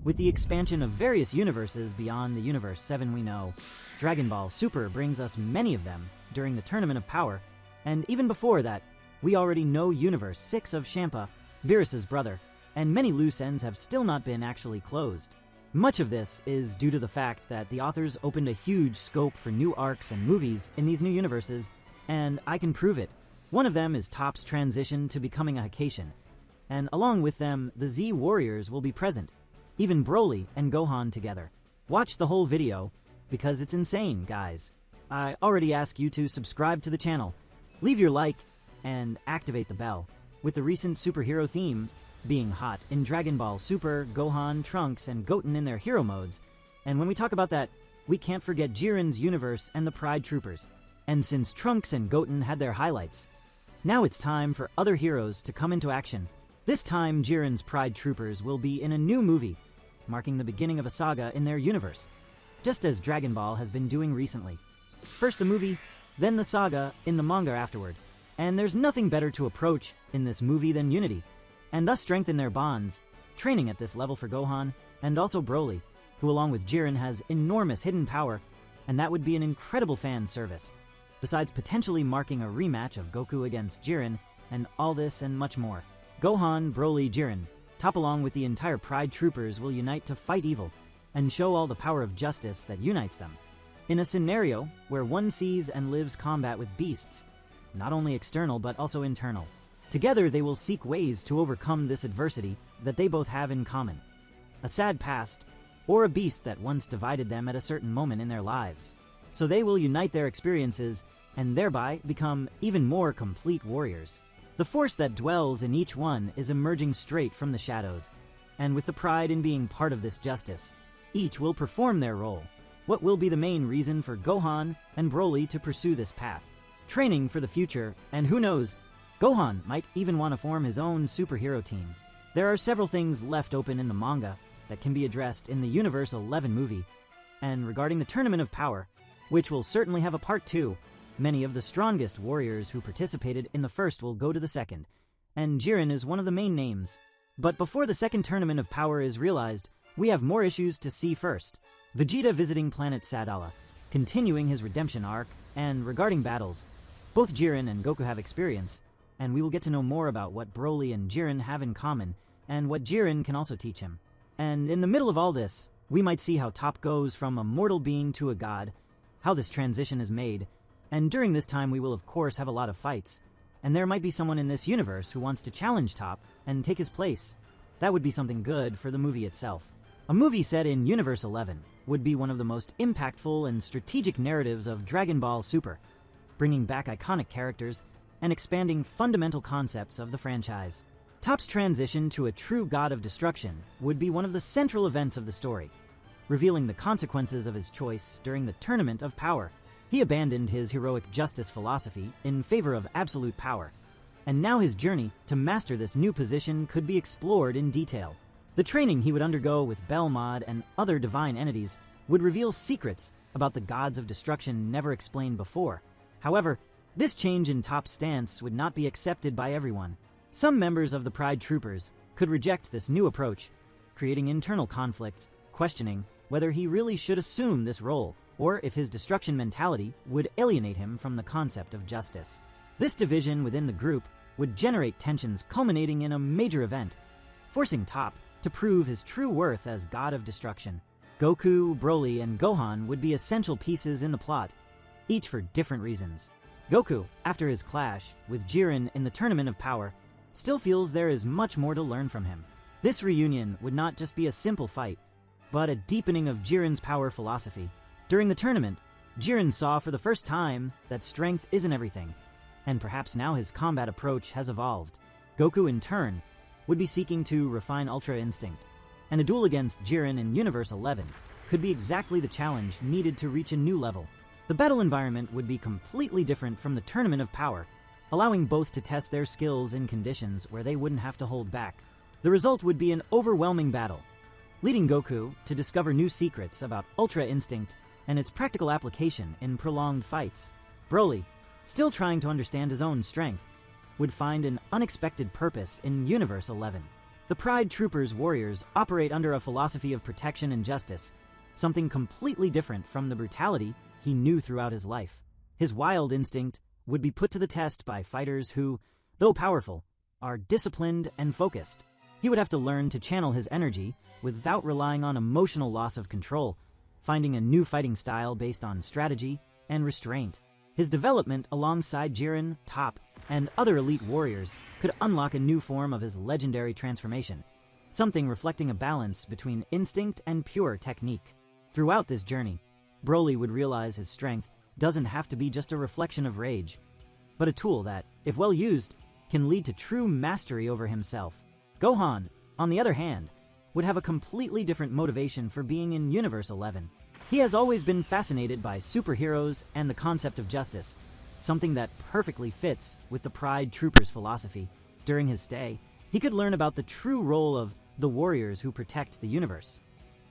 With the expansion of various universes beyond the Universe 7 we know, Dragon Ball Super brings us many of them during the Tournament of Power, and even before that, we already know Universe 6 of Champa, Beerus's brother, and many loose ends have still not been actually closed. Much of this is due to the fact that the authors opened a huge scope for new arcs and movies in these new universes, and I can prove it. One of them is Top's transition to becoming a Hakaishin, and along with them, the Z Warriors will be present, even Broly and Gohan together. Watch the whole video, because it's insane, guys. I already asked you to subscribe to the channel, leave your like, and activate the bell. With the recent superhero theme being hot in Dragon Ball Super, Gohan, Trunks, and Goten in their hero modes, and when we talk about that, we can't forget Jiren's universe and the Pride Troopers. And since Trunks and Goten had their highlights, now it's time for other heroes to come into action. This time, Jiren's Pride Troopers will be in a new movie, marking the beginning of a saga in their universe, just as Dragon Ball has been doing recently. First the movie, then the saga in the manga afterward. And there's nothing better to approach in this movie than unity, and thus strengthen their bonds, training at this level for Gohan, and also Broly, who along with Jiren has enormous hidden power, and that would be an incredible fan service, besides potentially marking a rematch of Goku against Jiren, and all this and much more. Gohan, Broly, Jiren, Top along with the entire Pride Troopers will unite to fight evil, and show all the power of justice that unites them. In a scenario where one sees and lives combat with beasts, not only external but also internal. Together they will seek ways to overcome this adversity that they both have in common. A sad past, or a beast that once divided them at a certain moment in their lives. So they will unite their experiences and thereby become even more complete warriors. The force that dwells in each one is emerging straight from the shadows, and with the pride in being part of this justice, each will perform their role. What will be the main reason for Gohan and Broly to pursue this path? Training for the future, and who knows, Gohan might even want to form his own superhero team. There are several things left open in the manga that can be addressed in the Universe 11 movie, and regarding the Tournament of Power, which will certainly have a part 2, many of the strongest warriors who participated in the first will go to the second, and Jiren is one of the main names. But before the second Tournament of Power is realized, we have more issues to see first. Vegeta visiting planet Sadala, continuing his redemption arc, and regarding battles, both Jiren and Goku have experience, and we will get to know more about what Broly and Jiren have in common, and what Jiren can also teach him. And in the middle of all this, we might see how Top goes from a mortal being to a god, how this transition is made, and during this time we will of course have a lot of fights, and there might be someone in this universe who wants to challenge Top and take his place. That would be something good for the movie itself. A movie set in Universe 11 would be one of the most impactful and strategic narratives of Dragon Ball Super, bringing back iconic characters and expanding fundamental concepts of the franchise. Top's transition to a true god of destruction would be one of the central events of the story, revealing the consequences of his choice during the Tournament of Power. He abandoned his heroic justice philosophy in favor of absolute power, and now his journey to master this new position could be explored in detail. The training he would undergo with Belmod and other divine entities would reveal secrets about the gods of destruction never explained before. However, this change in Top's stance would not be accepted by everyone. Some members of the Pride Troopers could reject this new approach, creating internal conflicts, questioning whether he really should assume this role, or if his destruction mentality would alienate him from the concept of justice. This division within the group would generate tensions culminating in a major event, forcing Top to prove his true worth as god of destruction. Goku, Broly, and Gohan would be essential pieces in the plot, each for different reasons. Goku, after his clash with Jiren in the Tournament of Power, still feels there is much more to learn from him. This reunion would not just be a simple fight, but a deepening of Jiren's power philosophy. During the tournament, Jiren saw for the first time that strength isn't everything, and perhaps now his combat approach has evolved. Goku, in turn, would be seeking to refine Ultra Instinct, and a duel against Jiren in Universe 11 could be exactly the challenge needed to reach a new level. The battle environment would be completely different from the Tournament of Power, allowing both to test their skills in conditions where they wouldn't have to hold back. The result would be an overwhelming battle, leading Goku to discover new secrets about Ultra Instinct and its practical application in prolonged fights. Broly, still trying to understand his own strength, would find an unexpected purpose in Universe 11. The Pride Troopers warriors operate under a philosophy of protection and justice, something completely different from the brutality he knew throughout his life. His wild instinct would be put to the test by fighters who, though powerful, are disciplined and focused. He would have to learn to channel his energy without relying on emotional loss of control, finding a new fighting style based on strategy and restraint. His development alongside Jiren, Top, and other elite warriors could unlock a new form of his legendary transformation, something reflecting a balance between instinct and pure technique. Throughout this journey, Broly would realize his strength doesn't have to be just a reflection of rage, but a tool that, if well used, can lead to true mastery over himself. Gohan, on the other hand, would have a completely different motivation for being in Universe 11. He has always been fascinated by superheroes and the concept of justice, something that perfectly fits with the Pride Troopers' philosophy. During his stay, he could learn about the true role of the warriors who protect the universe,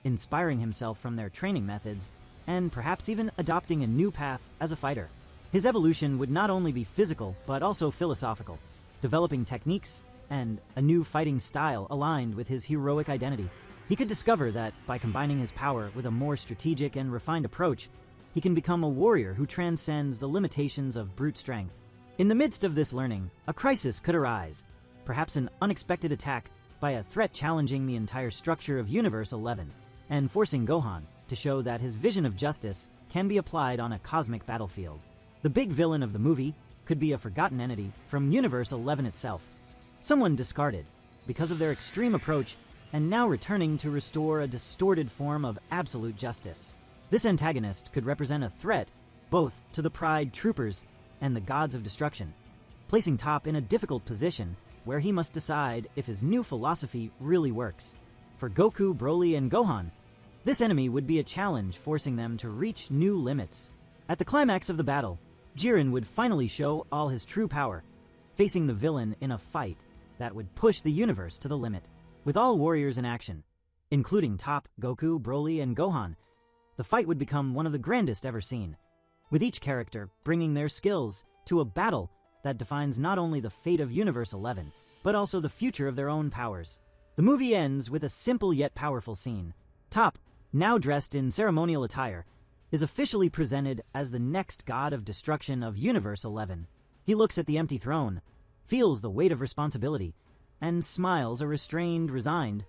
inspiring himself from their training methods and perhaps even adopting a new path as a fighter. His evolution would not only be physical but also philosophical, developing techniques and a new fighting style aligned with his heroic identity. He could discover that by combining his power with a more strategic and refined approach, he can become a warrior who transcends the limitations of brute strength. In the midst of this learning, a crisis could arise, perhaps an unexpected attack by a threat challenging the entire structure of Universe 11, and forcing Gohan to show that his vision of justice can be applied on a cosmic battlefield. The big villain of the movie could be a forgotten entity from Universe 11 itself, someone discarded because of their extreme approach and now returning to restore a distorted form of absolute justice. This antagonist could represent a threat both to the Pride Troopers and the gods of destruction, placing Top in a difficult position where he must decide if his new philosophy really works. For Goku, Broly, and Gohan, this enemy would be a challenge, forcing them to reach new limits. At the climax of the battle, Jiren would finally show all his true power, facing the villain in a fight that would push the universe to the limit. With all warriors in action, including Top, Goku, Broly, and Gohan, the fight would become one of the grandest ever seen, with each character bringing their skills to a battle that defines not only the fate of Universe 11, but also the future of their own powers. The movie ends with a simple yet powerful scene. Top, now dressed in ceremonial attire, is officially presented as the next god of destruction of Universe 11. He looks at the empty throne, feels the weight of responsibility, and smiles a restrained, resigned,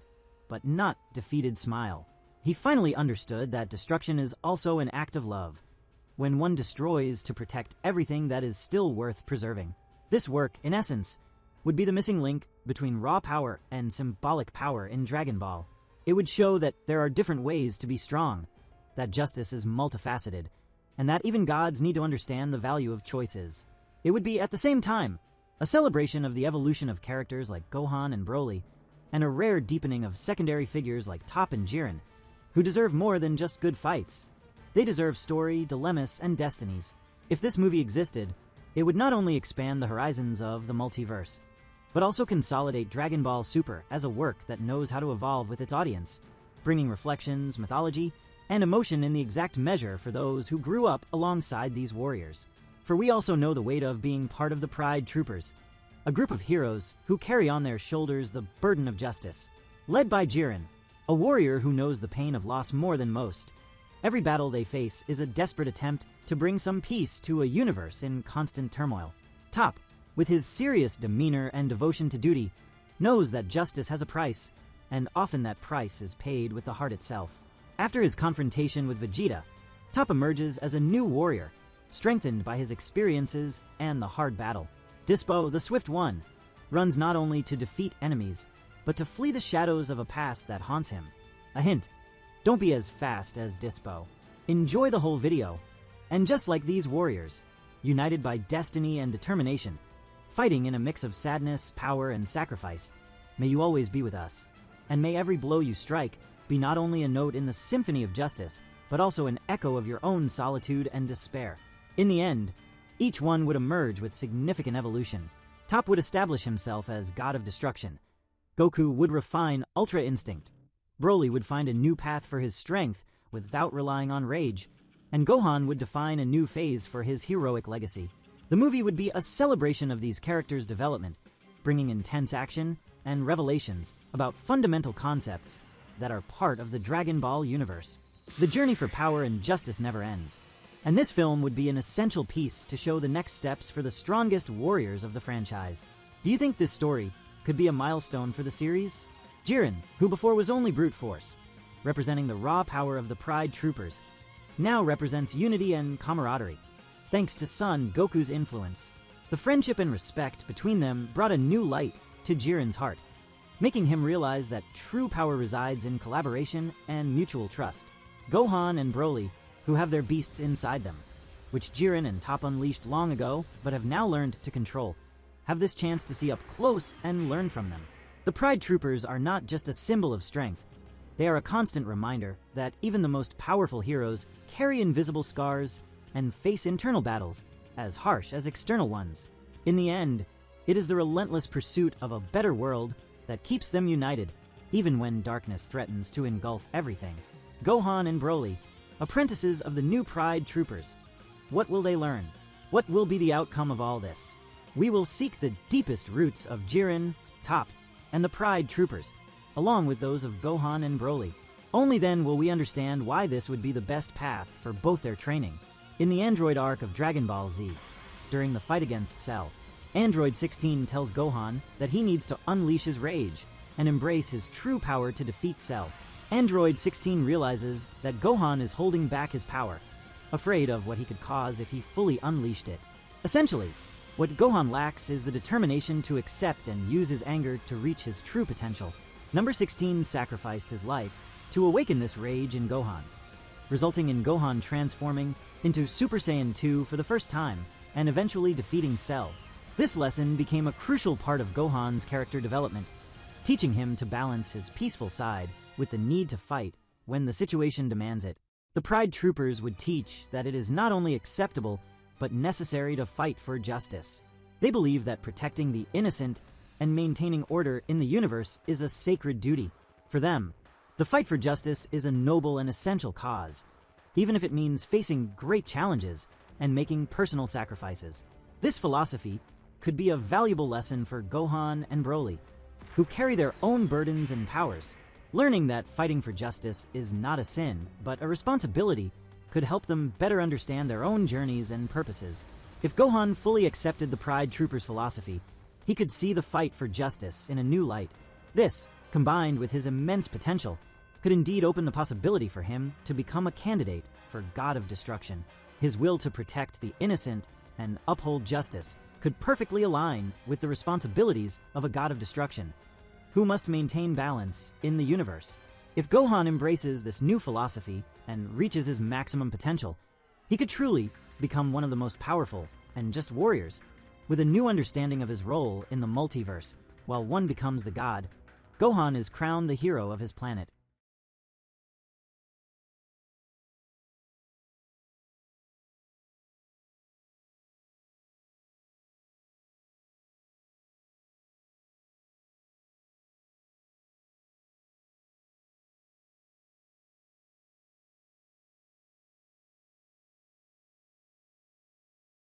but not defeated smile. He finally understood that destruction is also an act of love, when one destroys to protect everything that is still worth preserving. This work, in essence, would be the missing link between raw power and symbolic power in Dragon Ball. It would show that there are different ways to be strong, that justice is multifaceted, and that even gods need to understand the value of choices. It would be, at the same time, a celebration of the evolution of characters like Gohan and Broly, and a rare deepening of secondary figures like Top and Jiren, who deserve more than just good fights. They deserve story, dilemmas, and destinies. If this movie existed, it would not only expand the horizons of the multiverse, but also consolidate Dragon Ball Super as a work that knows how to evolve with its audience, bringing reflections, mythology, and emotion in the exact measure for those who grew up alongside these warriors. For we also know the weight of being part of the Pride Troopers, a group of heroes who carry on their shoulders the burden of justice. Led by Jiren, a warrior who knows the pain of loss more than most, every battle they face is a desperate attempt to bring some peace to a universe in constant turmoil. Top, with his serious demeanor and devotion to duty, knows that justice has a price, and often that price is paid with the heart itself. After his confrontation with Vegeta, Top emerges as a new warrior, strengthened by his experiences and the hard battle. Dispo, the Swift One, runs not only to defeat enemies, but to flee the shadows of a past that haunts him. A hint, don't be as fast as Dispo. Enjoy the whole video, and just like these warriors, united by destiny and determination, fighting in a mix of sadness, power, and sacrifice, may you always be with us, and may every blow you strike be not only a note in the symphony of justice, but also an echo of your own solitude and despair. In the end, each one would emerge with significant evolution. Top would establish himself as god of destruction. Goku would refine Ultra Instinct. Broly would find a new path for his strength without relying on rage, and Gohan would define a new phase for his heroic legacy. The movie would be a celebration of these characters' development, bringing intense action, and revelations about fundamental concepts that are part of the Dragon Ball universe. The journey for power and justice never ends, and this film would be an essential piece to show the next steps for the strongest warriors of the franchise. Do you think this story could be a milestone for the series? Jiren, who before was only brute force, representing the raw power of the Pride Troopers, now represents unity and camaraderie. Thanks to son Goku's influence, the friendship and respect between them brought a new light to Jiren's heart, making him realize that true power resides in collaboration and mutual trust. Gohan and Broly, who have their beasts inside them, which Jiren and Toph unleashed long ago but have now learned to control, have this chance to see up close and learn from them. The Pride Troopers are not just a symbol of strength. They are a constant reminder that even the most powerful heroes carry invisible scars and face internal battles as harsh as external ones. In the end, it is the relentless pursuit of a better world that keeps them united, even when darkness threatens to engulf everything. Gohan and Broly, apprentices of the new Pride Troopers. What will they learn? What will be the outcome of all this? We will seek the deepest roots of Jiren, Toph, and the Pride Troopers, along with those of Gohan and Broly. Only then will we understand why this would be the best path for both their training. In the Android arc of Dragon Ball Z, during the fight against Cell, Android 16 tells Gohan that he needs to unleash his rage and embrace his true power to defeat Cell. Android 16 realizes that Gohan is holding back his power, afraid of what he could cause if he fully unleashed it. Essentially, what Gohan lacks is the determination to accept and use his anger to reach his true potential. Number 16 sacrificed his life to awaken this rage in Gohan, resulting in Gohan transforming into Super Saiyan 2 for the first time and eventually defeating Cell. This lesson became a crucial part of Gohan's character development, teaching him to balance his peaceful side with the need to fight when the situation demands it. The Pride Troopers would teach that it is not only acceptable, but necessary to fight for justice. They believe that protecting the innocent and maintaining order in the universe is a sacred duty. For them, the fight for justice is a noble and essential cause, even if it means facing great challenges and making personal sacrifices. This philosophy could be a valuable lesson for Gohan and Broly, who carry their own burdens and powers. Learning that fighting for justice is not a sin, but a responsibility, could help them better understand their own journeys and purposes. If Gohan fully accepted the Pride Troopers' philosophy, he could see the fight for justice in a new light. This, combined with his immense potential, could indeed open the possibility for him to become a candidate for God of Destruction. His will to protect the innocent and uphold justice could perfectly align with the responsibilities of a God of Destruction, who must maintain balance in the universe. If Gohan embraces this new philosophy and reaches his maximum potential, he could truly become one of the most powerful and just warriors, with a new understanding of his role in the multiverse. While one becomes the god, Gohan is crowned the hero of his planet.